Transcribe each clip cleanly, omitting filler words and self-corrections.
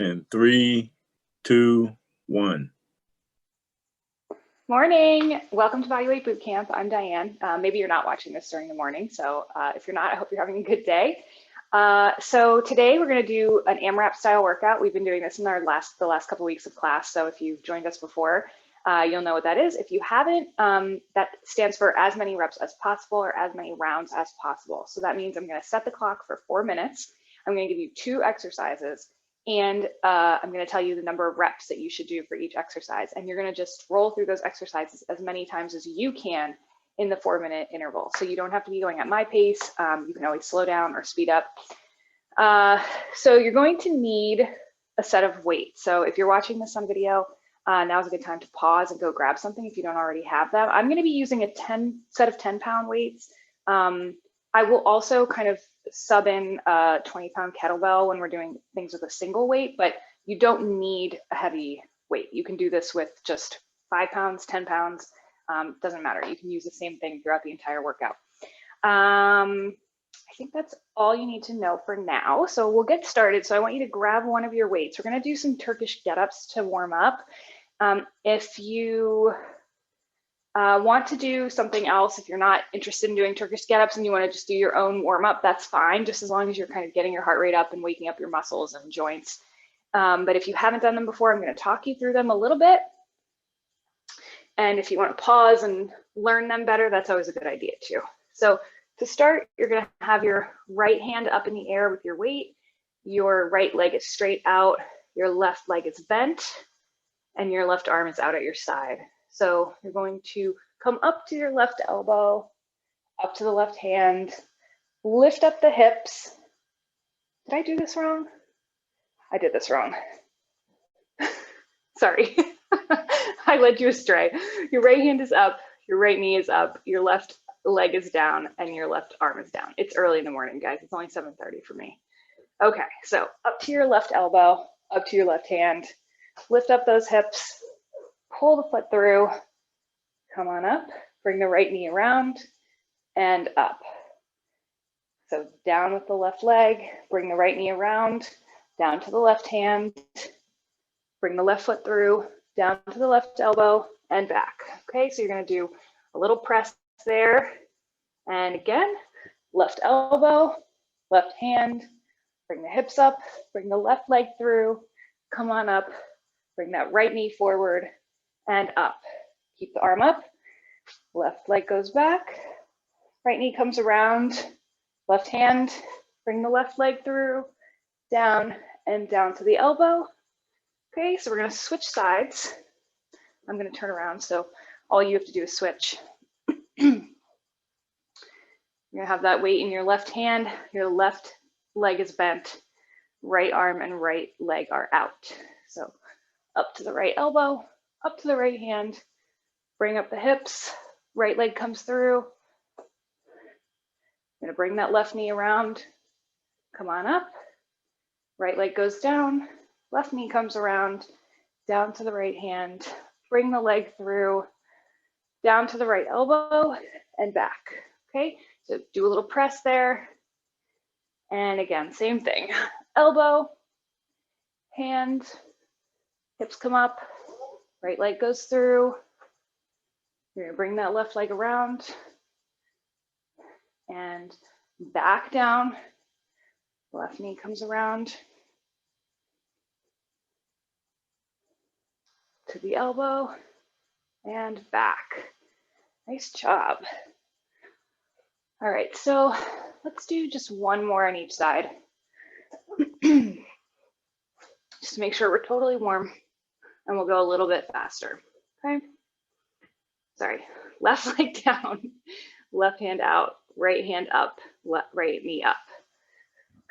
And 3, 2, 1. Morning. Welcome to Bodyweight Bootcamp. I'm Diane. Maybe you're not watching this during the morning, so if you're not, I hope you're having a good day. So today we're going to do an AMRAP style workout. We've been doing this in the last couple weeks of class, so if you've joined us before, you'll know what that is. If you haven't, that stands for as many reps as possible or as many rounds as possible. So that means I'm going to set the clock for 4 minutes. I'm going to give you 2 exercises. And I'm going to tell you the number of reps that you should do for each exercise. And you're going to just roll through those exercises as many times as you can in the 4-minute interval. So you don't have to be going at my pace. You can always slow down or speed up. So you're going to need a set of weights. So if you're watching this on video, now's a good time to pause and go grab something if you don't already have them. I'm going to be using a set of 10-pound weights. I will also kind of sub in a 20-pound kettlebell when we're doing things with a single weight, but you don't need a heavy weight. You can do this with just 5 pounds, 10 pounds, doesn't matter. You can use the same thing throughout the entire workout. I think that's all you need to know for now. So we'll get started. So I want you to grab one of your weights. We're going to do some Turkish get-ups to warm up. If you want to do something else, if you're not interested in doing Turkish get-ups and you want to just do your own warm-up, that's fine, just as long as you're kind of getting your heart rate up and waking up your muscles and joints. But if you haven't done them before, I'm going to talk you through them a little bit. And if you want to pause and learn them better, that's always a good idea too. So to start, you're going to have your right hand up in the air with your weight. Your right leg is straight out, your left leg is bent, and your left arm is out at your side. So you're going to come up to your left elbow, up to the left hand, lift up the hips. Did I do this wrong? I did this wrong. Sorry, I led you astray. Your right hand is up, your right knee is up, your left leg is down, and your left arm is down. It's early in the morning, guys. It's only 7:30 for me. Okay, so up to your left elbow, up to your left hand, lift up those hips, pull the foot through, come on up, bring the right knee around and up. So down with the left leg, bring the right knee around, down to the left hand, bring the left foot through, down to the left elbow and back. Okay, so you're gonna do a little press there. And again, left elbow, left hand, bring the hips up, bring the left leg through, come on up, bring that right knee forward and up. Keep the arm up, left leg goes back, right knee comes around, left hand, bring the left leg through, down and down to the elbow. Okay, so we're gonna switch sides. I'm gonna turn around, so all you have to do is switch. You're gonna have that weight in your left hand, your left leg is bent, right arm and right leg are out. So up to the right elbow, up to the right hand, bring up the hips, right leg comes through. I'm gonna bring that left knee around, come on up, right leg goes down, left knee comes around, down to the right hand, bring the leg through, down to the right elbow and back. Okay, so do a little press there. And again, same thing, elbow, hand, hips come up, right leg goes through. You're gonna bring that left leg around and back down. Left knee comes around to the elbow and back. Nice job. All right, so let's do just one more on each side. Just to make sure we're totally warm, and we'll go a little bit faster, okay? Sorry, left leg down, left hand out, right hand up, right knee up.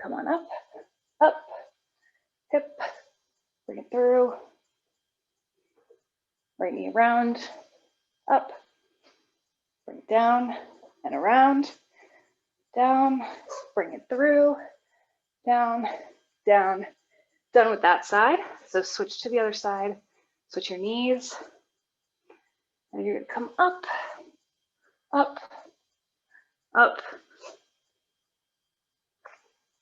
Come on up, up, hip, bring it through, right knee around, up, bring it down and around, down, bring it through, down, down. Done with that side, so switch to the other side, switch your knees, and you're gonna come up, up, up.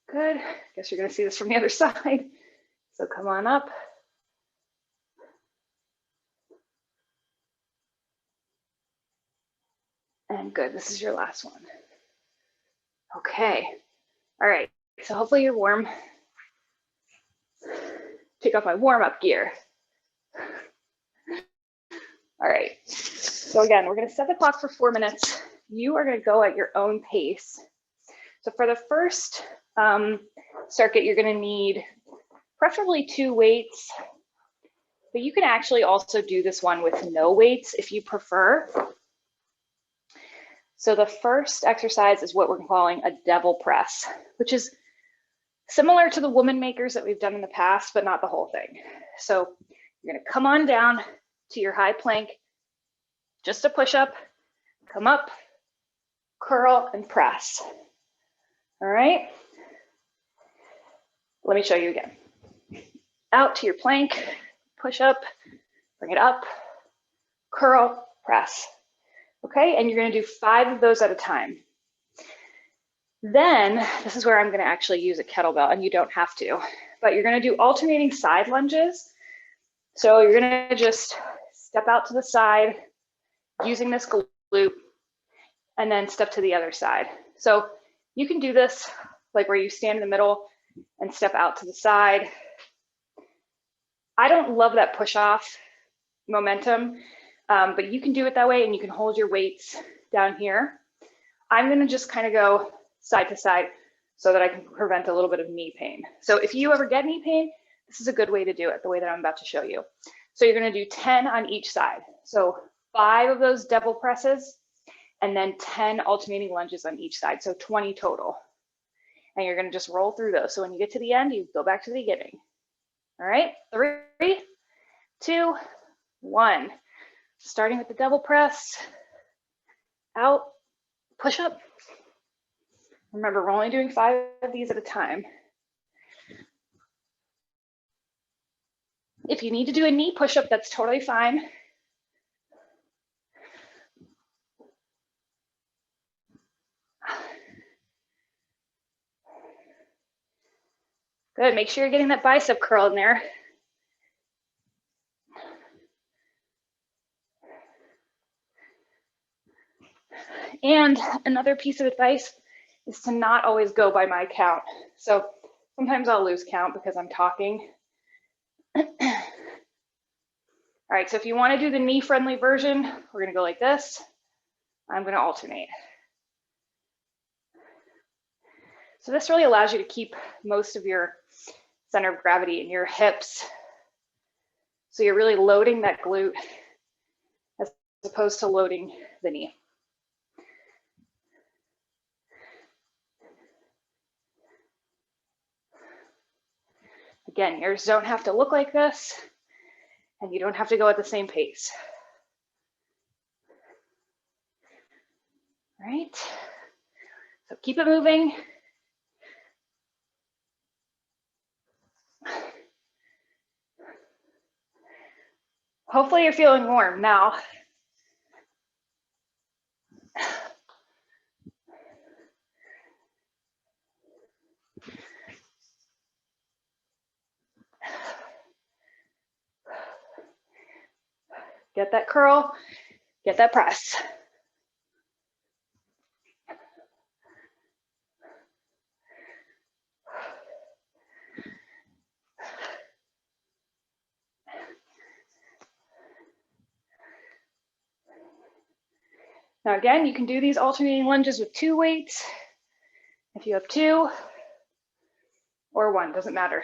Good, guess you're gonna see this from the other side. So come on up. And good, this is your last one. Okay, all right, so hopefully you're warm. Take off my warm-up gear. All right, so again, we're gonna set the clock for 4 minutes. You are gonna go at your own pace. So for the first circuit, you're gonna need preferably 2 weights, but you can actually also do this one with no weights if you prefer. So the first exercise is what we're calling a devil press, which is similar to the woman makers that we've done in the past, but not the whole thing. So you're gonna come on down to your high plank, just a push up, come up, curl, and press. All right, let me show you again. Out to your plank, push up, bring it up, curl, press. Okay, and you're gonna do 5 of those at a time. Then, this is where I'm gonna actually use a kettlebell, and you don't have to, but you're gonna do alternating side lunges. So you're gonna just step out to the side using this glute, and then step to the other side. So you can do this like where you stand in the middle and step out to the side. I don't love that push off momentum, but you can do it that way, and you can hold your weights down here. I'm gonna just kind of go side to side so that I can prevent a little bit of knee pain. So if you ever get knee pain, this is a good way to do it, the way that I'm about to show you. So you're gonna do 10 on each side. So 5 of those devil presses, and then 10 alternating lunges on each side, so 20 total. And you're gonna just roll through those. So when you get to the end, you go back to the beginning. All right, 3, 2, 1. Starting with the devil press, out, push up. Remember, we're only doing 5 of these at a time. If you need to do a knee push-up, that's totally fine. Good, make sure you're getting that bicep curl in there. And another piece of advice is to not always go by my count. So sometimes I'll lose count because I'm talking. All right, so if you want to do the knee-friendly version, we're going to go like this. I'm going to alternate. So this really allows you to keep most of your center of gravity in your hips. So you're really loading that glute as opposed to loading the knee. Again, yours don't have to look like this, and you don't have to go at the same pace. All right, so keep it moving. Hopefully you're feeling warm now. Get that curl, get that press. Now again, you can do these alternating lunges with 2 weights. If you have 2 or 1, doesn't matter.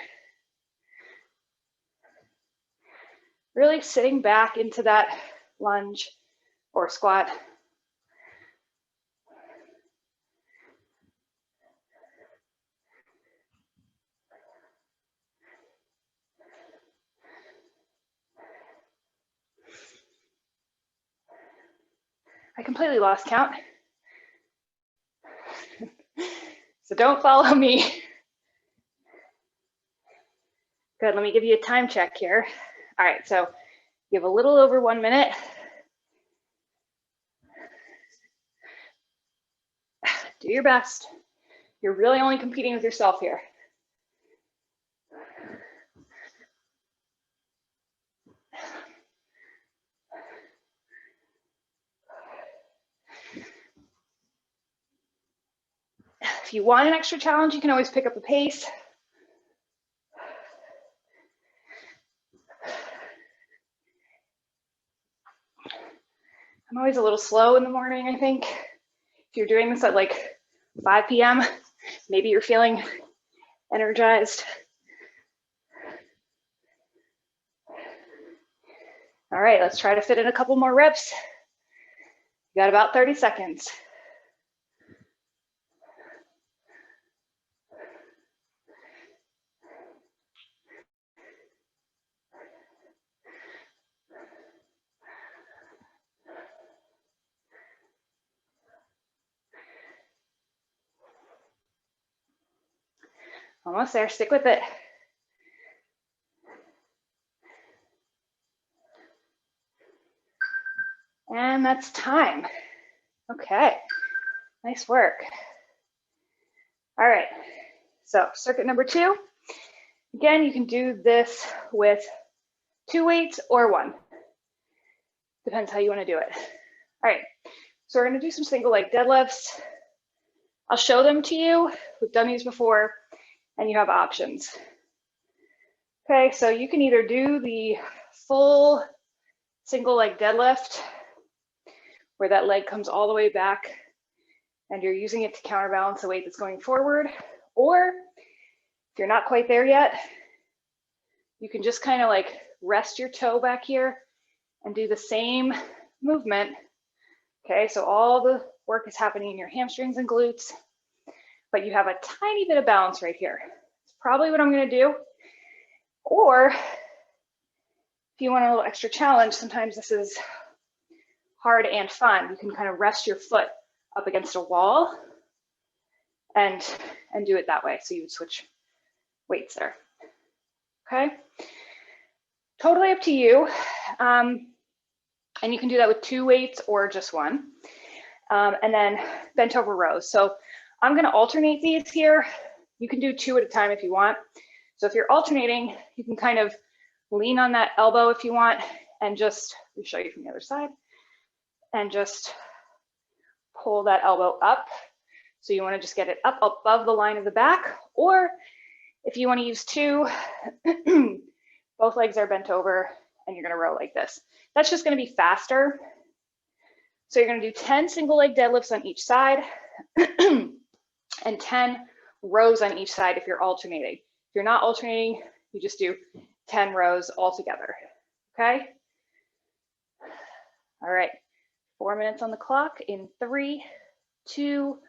Really sitting back into that lunge or squat. I completely lost count. So don't follow me. Good, let me give you a time check here. All right, so you have a little over 1 minute. Do your best. You're really only competing with yourself here. If you want an extra challenge, you can always pick up the pace. I'm always a little slow in the morning, I think. If you're doing this at like 5 p.m., maybe you're feeling energized. All right, let's try to fit in a couple more reps. You got about 30 seconds. Almost there, stick with it. And that's time. Okay, nice work. All right, so circuit number 2. Again, you can do this with 2 weights or 1. Depends how you want to do it. All right, so we're going to do some single leg deadlifts. I'll show them to you. We've done these before, and you have options. Okay, so you can either do the full single leg deadlift, where that leg comes all the way back and you're using it to counterbalance the weight that's going forward. Or if you're not quite there yet, you can just kind of like rest your toe back here and do the same movement. Okay, so all the work is happening in your hamstrings and glutes, but you have a tiny bit of balance right here. It's probably what I'm gonna do. Or if you want a little extra challenge, sometimes this is hard and fun. You can kind of rest your foot up against a wall and do it that way. So you would switch weights there. Okay, totally up to you. And you can do that with 2 weights or just 1. And then bent over rows. So I'm gonna alternate these here. You can do 2 at a time if you want. So if you're alternating, you can kind of lean on that elbow if you want, and just, let me show you from the other side, and just pull that elbow up. So you want to just get it up above the line of the back, or if you want to use 2, both legs are bent over and you're going to row like this. That's just going to be faster. So you're going to do 10 single leg deadlifts on each side and 10 rows on each side if you're alternating. If you're not alternating, you just do 10 rows all together. Okay? All right. 4 minutes on the clock in 3, 2,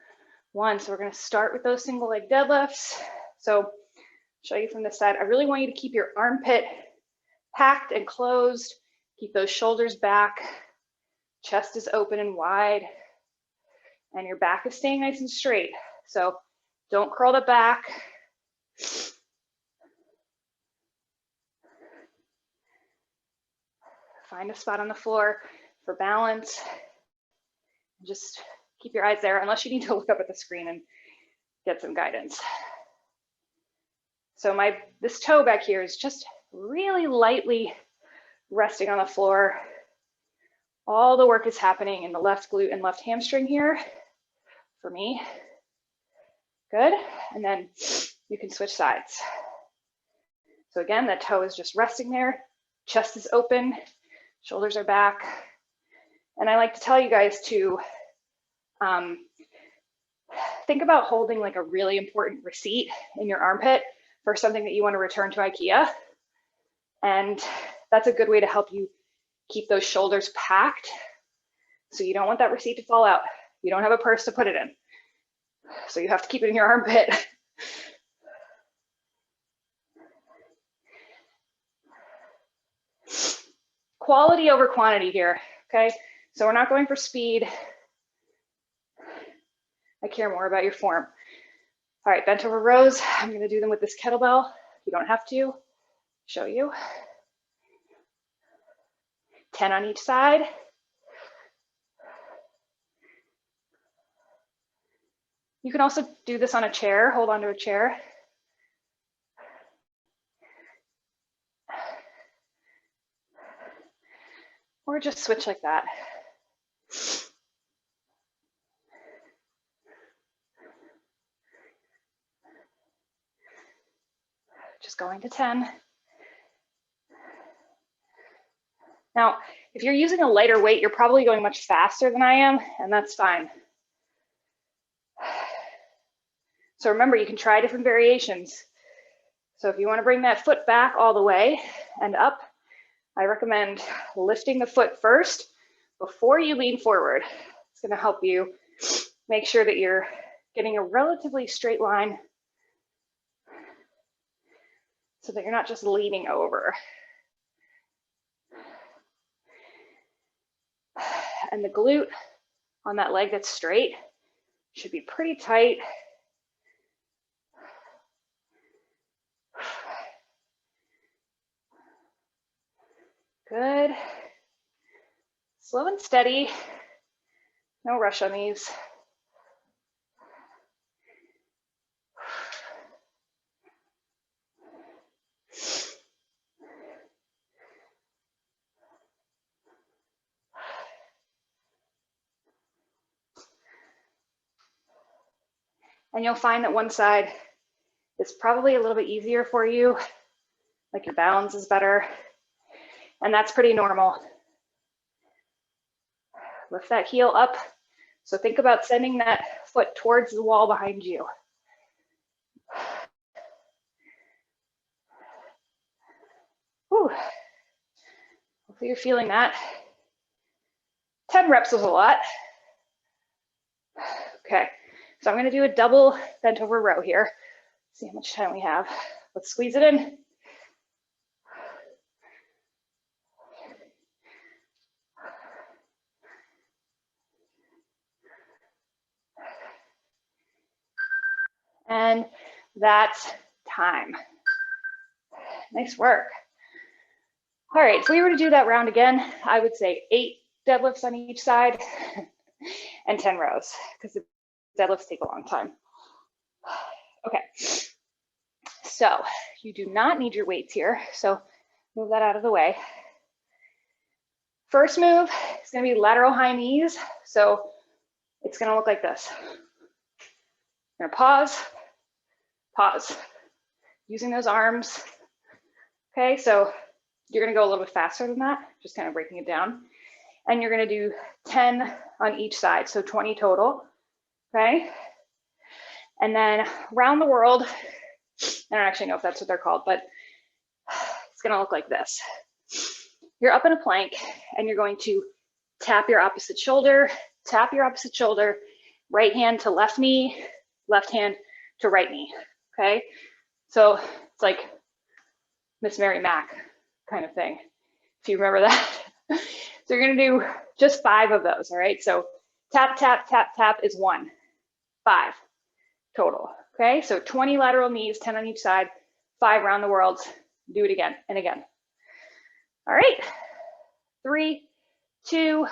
1. So we're going to start with those single leg deadlifts. So show you from this side. I really want you to keep your armpit packed and closed. Keep those shoulders back. Chest is open and wide. And your back is staying nice and straight. So don't curl the back. Find a spot on the floor for balance. Just keep your eyes there, unless you need to look up at the screen and get some guidance. So this toe back here is just really lightly resting on the floor. All the work is happening in the left glute and left hamstring here for me. Good, and then you can switch sides. So again, that toe is just resting there, chest is open, shoulders are back. And I like to tell you guys to think about holding like a really important receipt in your armpit for something that you want to return to IKEA. And that's a good way to help you keep those shoulders packed. So you don't want that receipt to fall out. You don't have a purse to put it in. So you have to keep it in your armpit. Quality over quantity here, okay? So we're not going for speed. I care more about your form. All right, bent over rows. I'm gonna do them with this kettlebell. You don't have to, show you. 10 on each side. You can also do this on a chair, hold onto a chair. Or just switch like that. going to 10. Now, if you're using a lighter weight, you're probably going much faster than I am, and that's fine. So remember, you can try different variations. So if you want to bring that foot back all the way and up, I recommend lifting the foot first before you lean forward. It's going to help you make sure that you're getting a relatively straight line so that you're not just leaning over. And the glute on that leg that's straight should be pretty tight. Good. Slow and steady. No rush on these. And you'll find that one side is probably a little bit easier for you, like your balance is better, and that's pretty normal. Lift that heel up. So think about sending that foot towards the wall behind you. Whew. Hopefully you're feeling that. 10 reps was a lot. Okay, so I'm going to do a double bent over row here. See how much time we have. Let's squeeze it in. And that's time. Nice work. All right, if we were to do that round again, I would say 8 deadlifts on each side and 10 rows, because the deadlifts take a long time. Okay, so you do not need your weights here, so move that out of the way. First move is going to be lateral high knees, so it's going to look like this. You're going to pause, pause, using those arms. Okay, so you're going to go a little bit faster than that, just kind of breaking it down. And you're going to do 10 on each side, so 20 total. Okay, and then round the world, I don't actually know if that's what they're called, but it's going to look like this. You're up in a plank and you're going to tap your opposite shoulder, right hand to left knee, left hand to right knee. Okay, so it's like Miss Mary Mac kind of thing, if you remember that. So you're going to do just 5 of those. All right, so tap, tap, tap, tap is 1, 5 total. Okay, so 20 lateral knees, 10 on each side, 5 round the world. Do it again and again. All right, 3, 2,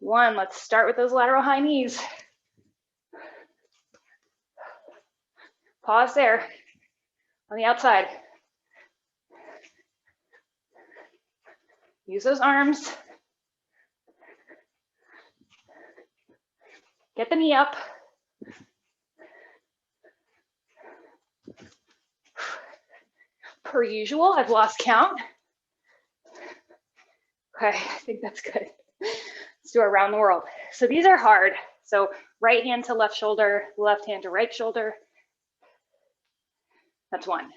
1. Let's start with those lateral high knees. Pause there on the outside. Use those arms. Get the knee up. Per usual, I've lost count. Okay, I think that's good. Let's do around the world. So these are hard. So right hand to left shoulder, left hand to right shoulder. That's 1.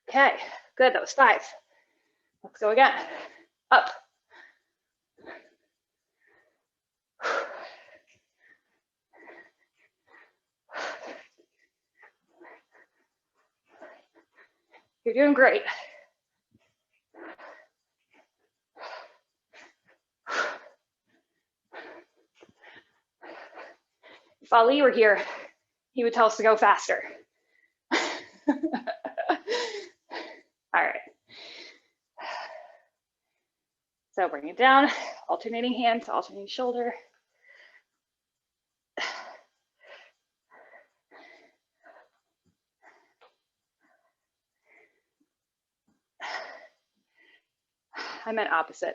Okay, good, that was 5. Let's go again. Up. You're doing great. If Ali were here, he would tell us to go faster. All right. So bring it down, alternating hand to alternating shoulder. I meant opposite.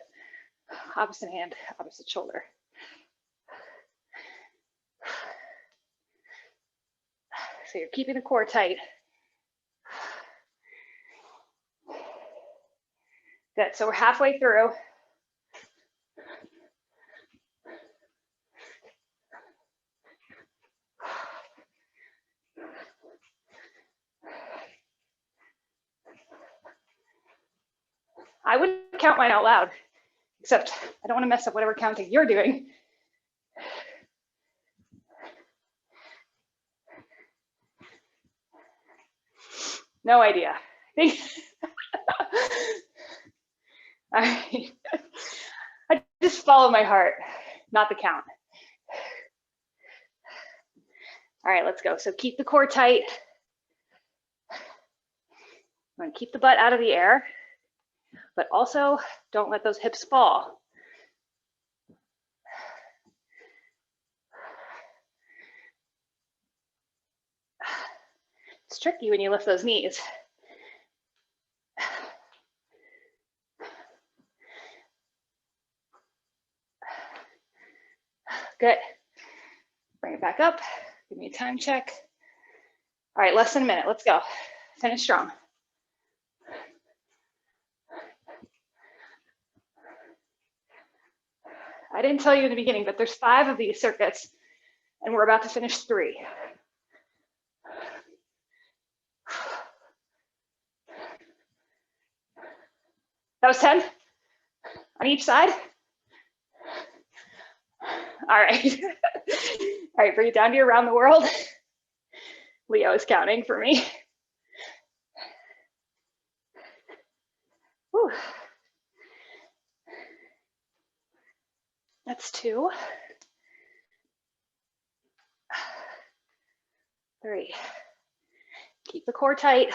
Opposite hand, opposite shoulder. So you're keeping the core tight. Good, so we're halfway through. I wouldn't count mine out loud, except I don't want to mess up whatever counting you're doing. No idea. I just follow my heart, not the count. All right, let's go. So keep the core tight. I'm going to keep the butt out of the air, but also don't let those hips fall. It's tricky when you lift those knees. Good. Bring it back up. Give me a time check. All right, less than a minute. Let's go. Finish strong. I didn't tell you in the beginning, but there's 5 of these circuits, and we're about to finish 3. That was 10 on each side. All right. All right, bring it down to your around the world. Leo is counting for me. Whew. That's 2. 3. Keep the core tight.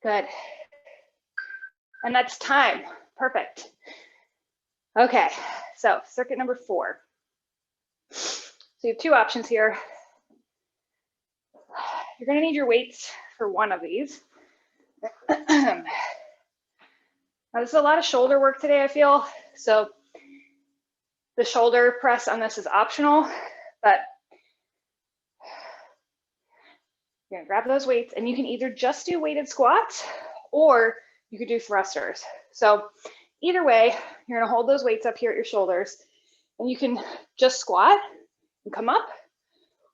Good. And that's time. Perfect. Okay, so circuit number 4. So you have 2 options here. You're going to need your weights for one of these. Now, this is a lot of shoulder work today, I feel. So the shoulder press on this is optional, but you're going to grab those weights, and you can either just do weighted squats or you could do thrusters. So either way, you're going to hold those weights up here at your shoulders, and you can just squat and come up,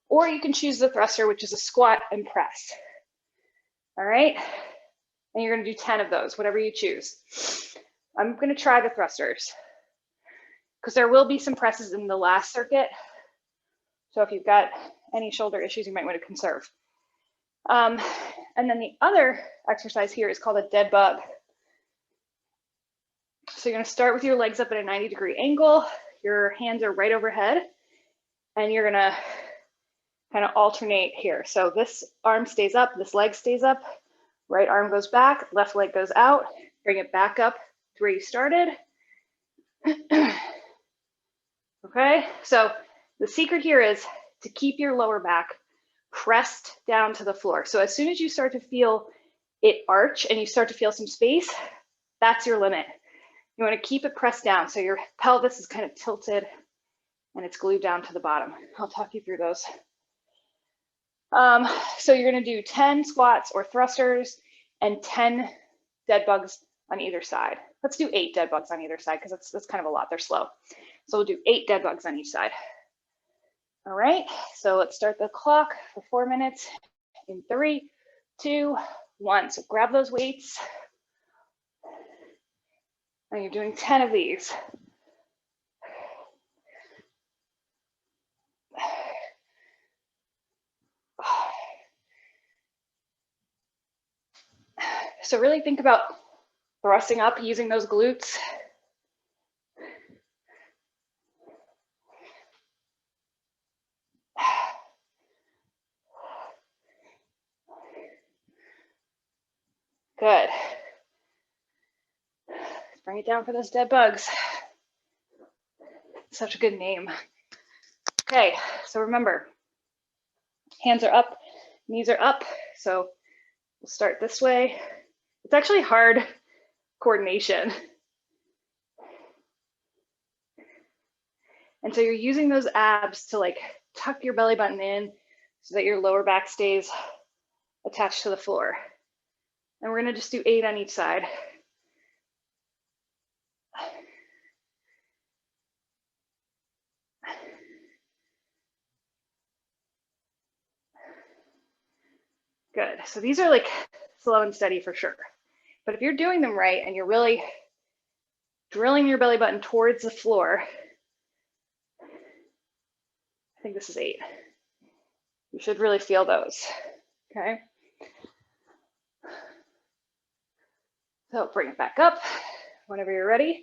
or you can choose the thruster, which is a squat and press. All right, and you're going to do 10 of those, whatever you choose. I'm going to try the thrusters because there will be some presses in the last circuit. So if you've got any shoulder issues, you might want to conserve. And then the other exercise here is called a dead bug. So you're going to start with your legs up at a 90-degree angle. Your hands are right overhead, and you're going to kind of alternate here. So this arm stays up, this leg stays up, right arm goes back, left leg goes out, bring it back up to where you started. Okay, so the secret here is to keep your lower back pressed down to the floor. So as soon as you start to feel it arch and you start to feel some space, that's your limit. You want to keep it pressed down so your pelvis is kind of tilted and it's glued down to the bottom. I'll talk you through those. So you're going to do 10 squats or thrusters and 10 dead bugs on either side. Let's do 8 dead bugs on either side because that's kind of a lot. They're slow. So we'll do 8 dead bugs on each side. All right, so let's start the clock for 4 minutes in 3, 2, 1. So grab those weights. And you're doing 10 of these. So really think about thrusting up using those glutes. Good. Let's bring it down for those dead bugs. Such a good name. Okay, so remember, Hands are up, knees are up. So we'll start this way. It's actually hard coordination. And so you're using those abs to like tuck your belly button in so that your lower back stays attached to the floor. And we're gonna just do 8 on each side. Good, so these are like slow and steady for sure. But if you're doing them right and you're really drilling your belly button towards the floor, I think this is 8. You should really feel those, okay? So bring it back up whenever you're ready.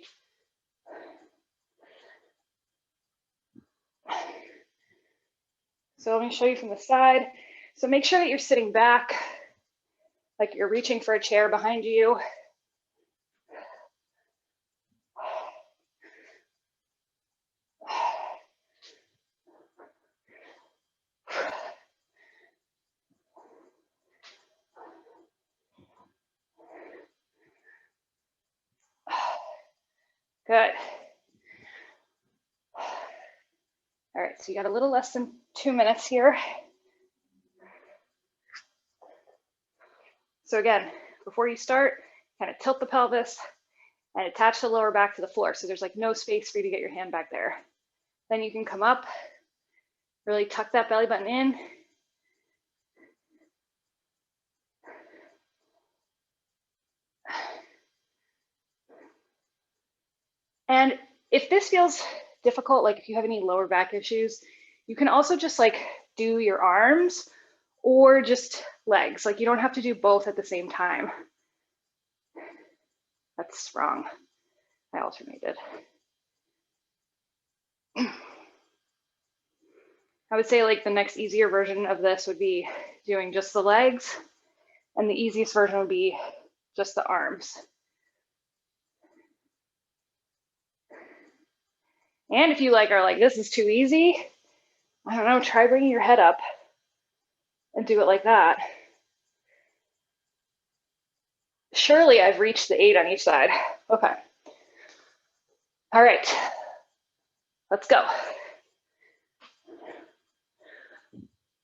So let me show you from the side. So make sure that you're sitting back, like you're reaching for a chair behind you. Good. All right, so you got a little less than 2 minutes here. So again, before you start, kind of tilt the pelvis and attach the lower back to the floor. So there's like no space for you to get your hand back there. Then you can come up, really tuck that belly button in. And if this feels difficult, like if you have any lower back issues, you can also just like do your arms or just legs. Like you don't have to do both at the same time. That's wrong. I alternated. I would say like the next easier version of this would be doing just the legs, and the easiest version would be just the arms. And if you like are like, this is too easy, I don't know, try bringing your head up and do it like that. Surely I've reached the 8 on each side. Okay. All right, let's go.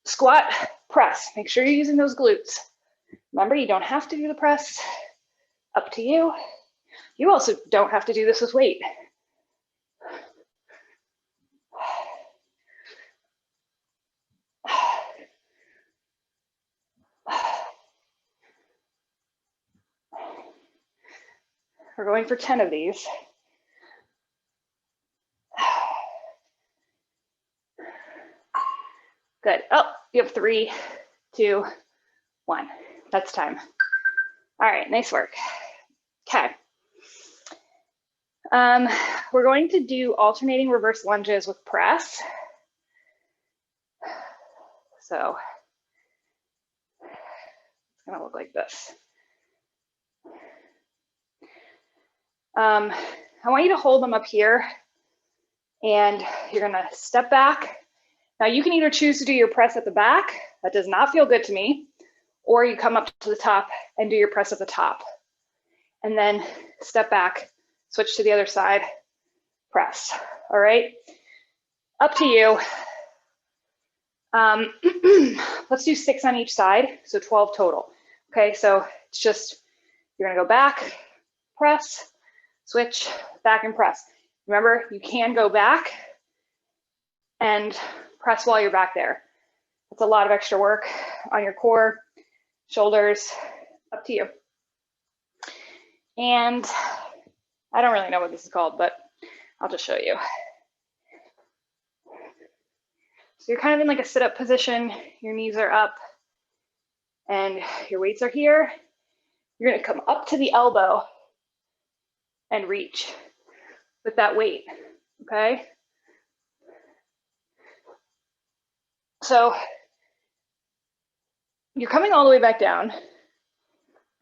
Squat, press. Make sure you're using those glutes. Remember, you don't have to do the press. Up to you. You also don't have to do this with weight. We're going for 10 of these. Good. Oh, you have 3, 2, 1. That's time. All right, nice work. Okay. We're going to do alternating reverse lunges with press. So it's gonna look like this. I want you to hold them up here, and you're gonna step back. Now you can either choose to do your press at the back, that does not feel good to me, or you come up to the top and do your press at the top. And then step back, switch to the other side, press, all right? Up to you. Let's do 6 on each side, so 12 total. Okay, so it's just, you're gonna go back, press, switch, back and press. Remember, you can go back and press while you're back there. It's a lot of extra work on your core, shoulders, up to you. And I don't really know what this is called, but I'll just show you. So you're kind of in like a sit-up position, your knees are up, and your weights are here. You're gonna come up to the elbow and reach with that weight, okay? So you're coming all the way back down,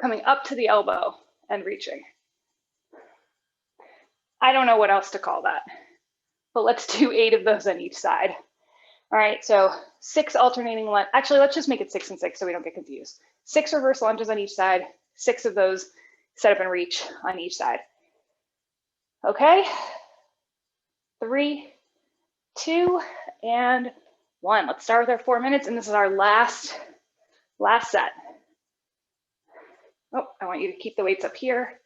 coming up to the elbow and reaching. I don't know what else to call that, but let's do 8 of those on each side. All right, so 6 alternating lunge. Actually, let's just make it 6 and 6 so we don't get confused. 6 reverse lunges on each side, 6 of those set up and reach on each side. Okay, 3, 2, and 1. Let's start with our 4 minutes, and this is our last set. Oh, I want you to keep the weights up here.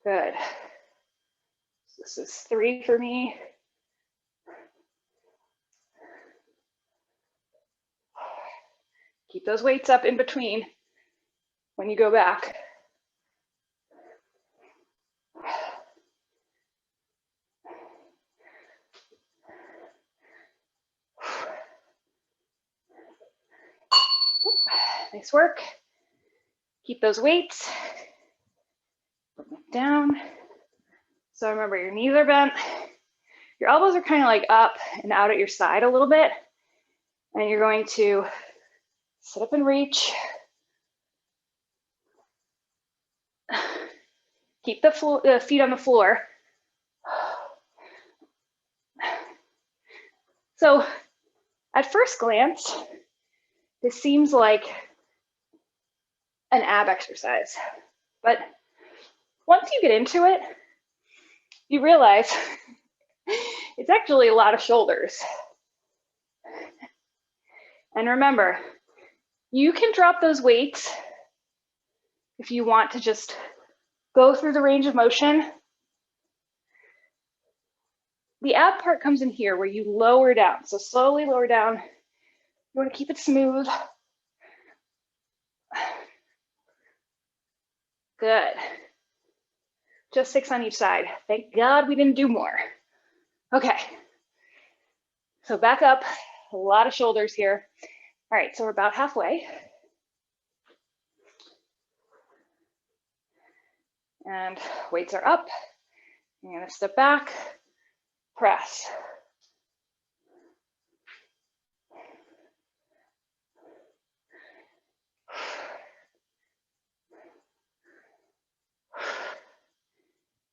Good. This is 3 for me. Keep those weights up in between when you go back. Nice work. Keep those weights. Put them down. So remember, your knees are bent. Your elbows are kind of like up and out at your side a little bit. And you're going to sit up and reach. Keep the feet on the floor. So at first glance, this seems like an ab exercise. But once you get into it, you realize it's actually a lot of shoulders. And remember, you can drop those weights if you want to just go through the range of motion. The ab part comes in here where you lower down. So slowly lower down. You want to keep it smooth. Good. Just 6 on each side. Thank God we didn't do more. Okay. So back up. A lot of shoulders here. All right, so we're about halfway. And weights are up. You're gonna step back, press.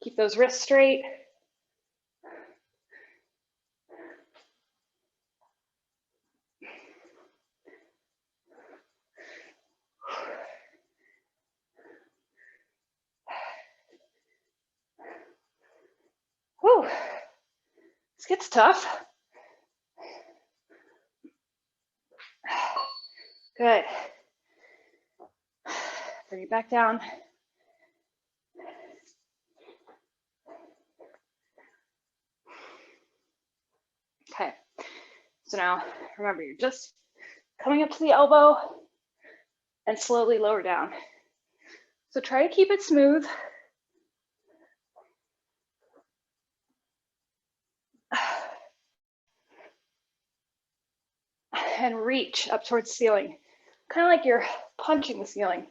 Keep those wrists straight. Whew, this gets tough. Good. Bring it back down. Okay, so now remember, you're just coming up to the elbow and slowly lower down. So try to keep it smooth. And reach up towards the ceiling, kind of like you're punching the ceiling.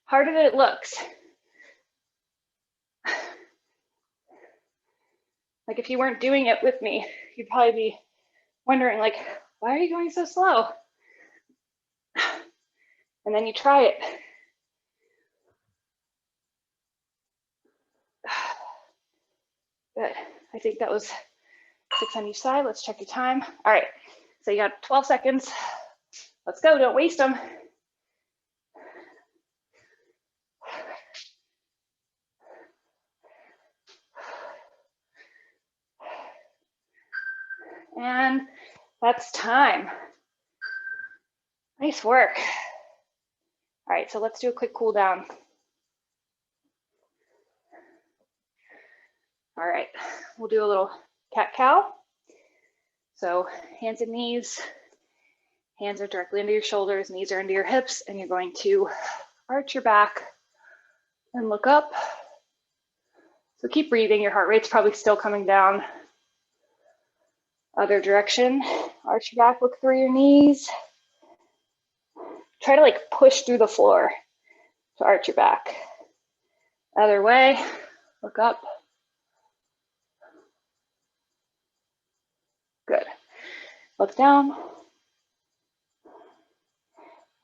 Harder than it looks. Like if you weren't doing it with me, you'd probably be wondering like, why are you going so slow? And then you try it. Good. I think that was 6 on each side. Let's check your time. All right. So you got 12 seconds. Let's go. Don't waste them. And that's time. Nice work. All right. So let's do a quick cool down. All right. We'll do a little cat-cow. So hands and knees. Hands are directly into your shoulders, knees are into your hips, and you're going to arch your back and look up. So keep breathing, your heart rate's probably still coming down. Other direction, arch your back, look through your knees. Try to like push through the floor to arch your back. Other way, look up. look down.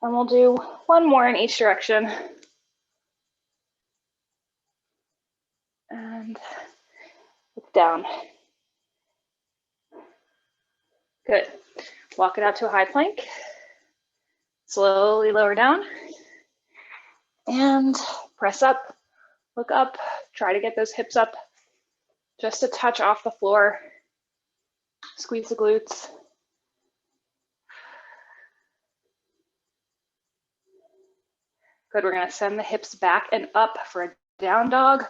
And we'll do one more in each direction. And look down. Good. Walk it out to a high plank. Slowly lower down. And press up, look up. Try to get those hips up just a touch off the floor. Squeeze the glutes. Good, we're gonna send the hips back and up for a down dog.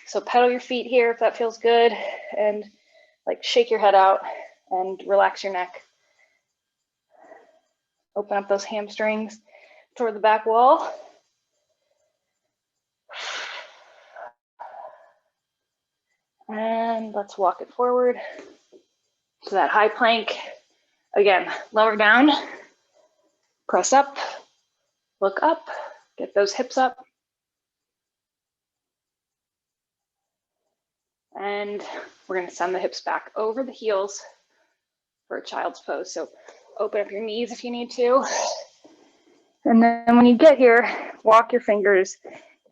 So pedal your feet here if that feels good, and like shake your head out and relax your neck. Open up those hamstrings toward the back wall. And let's walk it forward to that high plank. Again, lower down, press up, look up, get those hips up. And we're gonna send the hips back over the heels for a child's pose. So open up your knees if you need to. And then when you get here, walk your fingers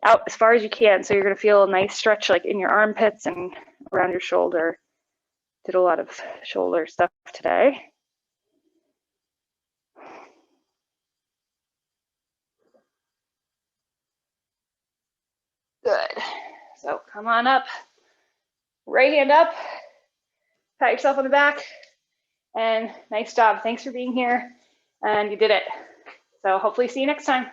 out as far as you can. So you're gonna feel a nice stretch like in your armpits and around your shoulder. Did a lot of shoulder stuff today. Good. So come on up, right hand up, pat yourself on the back, and nice job. Thanks for being here, and you did it. So hopefully see you next time.